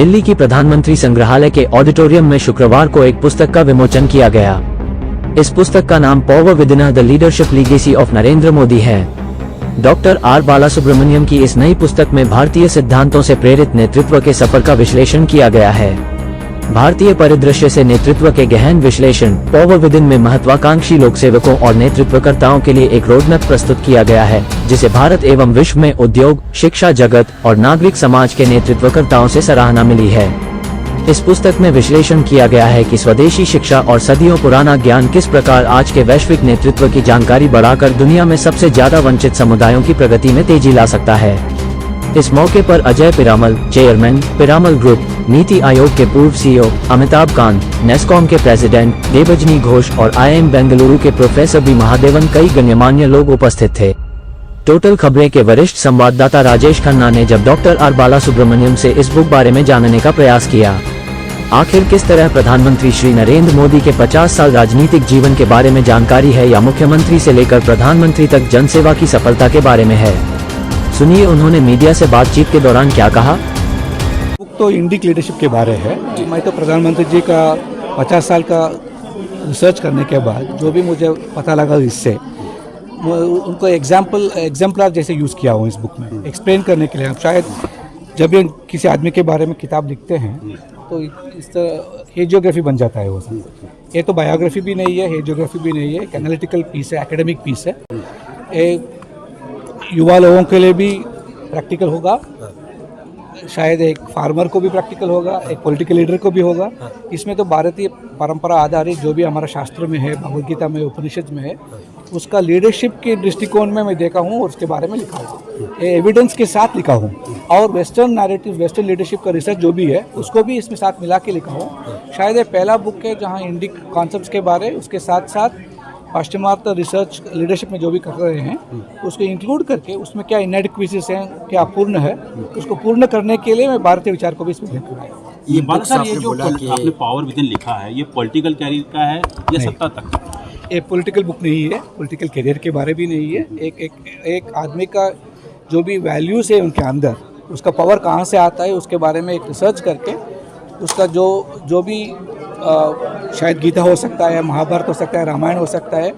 दिल्ली की प्रधानमंत्री संग्रहालय के ऑडिटोरियम में शुक्रवार को एक पुस्तक का विमोचन किया गया। इस पुस्तक का नाम power within the leadership legacy of Narendra Modi है। डॉक्टर आर बालासुब्रमण्यम की इस नई पुस्तक में भारतीय सिद्धांतों से प्रेरित नेतृत्व के सफर का विश्लेषण किया गया है। भारतीय परिदृश्य से नेतृत्व के गहन विश्लेषण पावर विदिन में महत्वाकांक्षी लोकसेवकों और नेतृत्वकर्ताओं के लिए एक रोडमैप प्रस्तुत किया गया है, जिसे भारत एवं विश्व में उद्योग, शिक्षा जगत और नागरिक समाज के नेतृत्वकर्ताओं से सराहना मिली है। इस पुस्तक में विश्लेषण किया गया है कि स्वदेशी शिक्षा और सदियों पुराना ज्ञान किस प्रकार आज के वैश्विक नेतृत्व की जानकारी बढ़ाकर दुनिया में सबसे ज्यादा वंचित समुदायों की प्रगति में तेजी ला सकता है। इस मौके पर अजय पिरामल, चेयरमैन, पिरामल ग्रुप, नीति आयोग के पूर्व सीईओ अमिताभ कांत, नेस्कॉम के प्रेसिडेंट देवजनी घोष और IIM बेंगलुरु के प्रोफेसर बी महादेवन कई गण्यमान्य लोग उपस्थित थे। टोटल खबरें के वरिष्ठ संवाददाता राजेश खन्ना ने जब डॉक्टर आर बालासुब्रमण्यम से इस बुक बारे में जानने का प्रयास किया। आखिर किस तरह प्रधानमंत्री श्री नरेंद्र मोदी के 50 साल राजनीतिक जीवन के बारे में जानकारी है या मुख्यमंत्री से लेकर प्रधानमंत्री तक जनसेवा की सफलता के बारे में है। सुनिए उन्होंने मीडिया से बातचीत के दौरान क्या कहा। बुक तो इंडिक लीडरशिप के बारे है। मैं तो प्रधानमंत्री जी का 50 साल का रिसर्च करने के बाद जो भी मुझे पता लगा इससे उनको एग्जाम्पलर जैसे यूज़ किया हूँ इस बुक में एक्सप्लेन करने के लिए। अब शायद जब ये किसी आदमी के बारे में किताब लिखते हैं तो इस तरह हेजियोग्राफी बन जाता है वो सब। ये तो बायोग्राफी भी नहीं है, हेजियोग्राफी भी नहीं है, एक एनालिटिकल पीस है, एकेडमिक पीस है। एक युवा लोगों के लिए भी प्रैक्टिकल होगा, शायद एक फार्मर को भी प्रैक्टिकल होगा, एक पॉलिटिकल लीडर को भी होगा। इसमें तो भारतीय परंपरा आधारित जो भी हमारा शास्त्र में है, भगवद गीता में, उपनिषद में है, उसका लीडरशिप के दृष्टिकोण में मैं देखा हूँ और उसके बारे में लिखा हूँ, एविडेंस के साथ लिखा हूँ। और वेस्टर्न नैरेटिव, वेस्टर्न लीडरशिप का रिसर्च जो भी है उसको भी इसमें साथ मिला के लिखा हूँ। शायद ये पहला बुक है जहाँ इंडिक कॉन्सेप्ट्स के बारे, उसके साथ साथ पाश्चिमात्य रिसर्च लीडरशिप में जो भी कर रहे हैं उसको इंक्लूड करके उसमें क्या इनएडिक्वेसीज हैं, क्या अपूर्ण है, उसको पूर्ण करने के लिए मैं भारतीय विचार को भी इसमें देखूँ। ये बात सर, ये जो आपने पावर विदिन लिखा है, ये पॉलिटिकल कैरियर का है या सत्ता तक? ये पॉलिटिकल बुक नहीं है, पॉलिटिकल कैरियर के बारे भी नहीं है। एक आदमी का जो भी वैल्यूज है उनके अंदर, उसका पावर कहाँ से आता है उसके बारे में एक रिसर्च करके उसका जो भी शायद गीता हो सकता है, महाभारत हो सकता है, रामायण हो सकता है,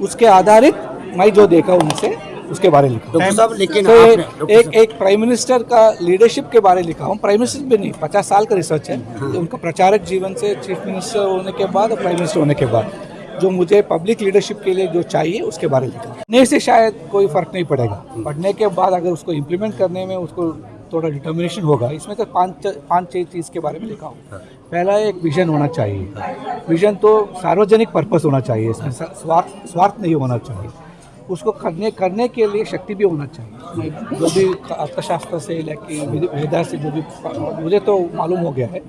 उसके आधारित मैं जो देखा उनसे उसके बारे में लिखा हूँ। लेकिन तो एक प्राइम मिनिस्टर का लीडरशिप के बारे में लिखा हूँ। प्राइम मिनिस्टर भी नहीं, 50 साल का रिसर्च है उनका प्रचारक जीवन से, चीफ मिनिस्टर होने के बाद और प्राइम मिनिस्टर होने के बाद जो मुझे पब्लिक लीडरशिप के लिए जो चाहिए उसके बारे में लिखा। पढ़ने से शायद कोई फर्क नहीं पड़ेगा, पढ़ने के बाद अगर उसको इम्प्लीमेंट करने में उसको थोड़ा डिटर्मिनेशन होगा। इसमें तो पाँच छह चीज़ के बारे में लिखा हूँ। पहला एक विजन होना चाहिए। विजन तो सार्वजनिक पर्पस होना चाहिए, इसमें स्वार्थ नहीं होना चाहिए। उसको करने के लिए शक्ति भी होना चाहिए। जो भी अर्थशास्त्र से लेके वेदा से जो भी मुझे तो मालूम हो गया है,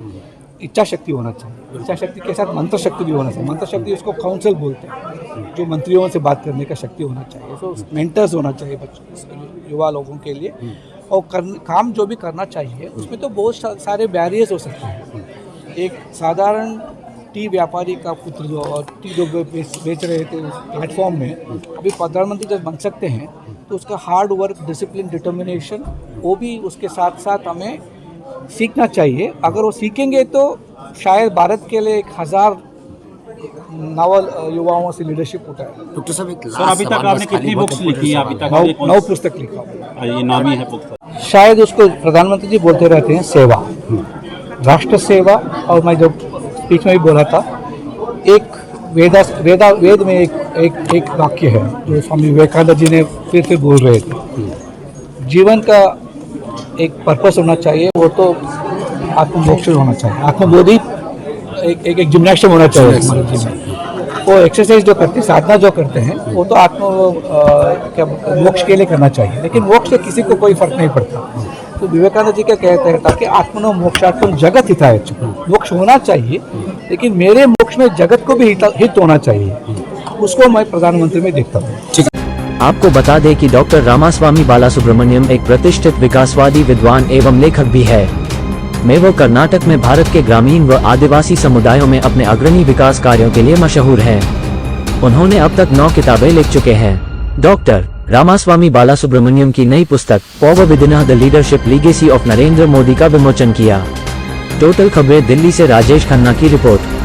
इच्छा शक्ति होना चाहिए। इच्छा शक्ति के साथ मंत्र शक्ति भी होना चाहिए। मंत्र शक्ति उसको काउंसिल बोलते हैं, जो मंत्रियों से बात करने का शक्ति होना चाहिए। तो मेंटर्स होना चाहिए बच्चों, युवा लोगों के लिए। और काम जो भी करना चाहिए उसमें तो बहुत सारे बैरियर्स हो सकते हैं। एक साधारण टी व्यापारी का पुत्र जो और टी जो बेच रहे थे उस प्लेटफॉर्म में अभी प्रधानमंत्री जब बन सकते हैं तो उसका हार्ड वर्क, डिसिप्लिन, डिटर्मिनेशन वो भी उसके साथ साथ हमें सीखना चाहिए। अगर वो सीखेंगे तो शायद भारत के लिए 1000 नावल युवाओं से लीडरशिप उठा है। डॉक्टर साहब, अभी तक आपने कितनी बुक्स लिखी है? अभी तक 9 पुस्तक लिखा। ये नाम ही है बुक। शायद उसको प्रधानमंत्री जी बोलते रहते हैं सेवा, राष्ट्र सेवा। और मैं जब स्पीच में भी बोला था, एक वेद में एक वाक्य है जो स्वामी विवेकानंद जी ने फिर बोल रहे थे। जीवन का एक पर्पस होना चाहिए, वो तो आत्ममोक्ष होना चाहिए, आत्मबोधि एक जिम्नास्टिक होना चाहिए हमारे जीवन। वो एक्सरसाइज जो करते हैं, साधना जो करते हैं, वो तो मोक्ष के लिए करना चाहिए। लेकिन मोक्ष से किसी को कोई फर्क नहीं पड़ता। तो विवेकानंद जी क्या कहते हैं, ताकि आत्मनो मोक्षार्थम जगत हिताय। मोक्ष होना चाहिए, लेकिन मेरे मोक्ष में जगत को भी हित होना चाहिए। उसको मैं प्रधानमंत्री में देखता हूँ। आपको बता दें कि डॉक्टर रामास्वामी बालासुब्रमण्यम एक प्रतिष्ठित विकासवादी विद्वान एवं लेखक भी है। वो कर्नाटक में भारत के ग्रामीण व आदिवासी समुदायों में अपने अग्रणी विकास कार्यों के लिए मशहूर हैं। उन्होंने अब तक 9 किताबें लिख चुके हैं। डॉक्टर रामास्वामी बालासुब्रमण्यम की नई पुस्तक power within the leadership legacy of Narendra Modi का विमोचन किया। टोटल खबरें दिल्ली से राजेश खन्ना की रिपोर्ट।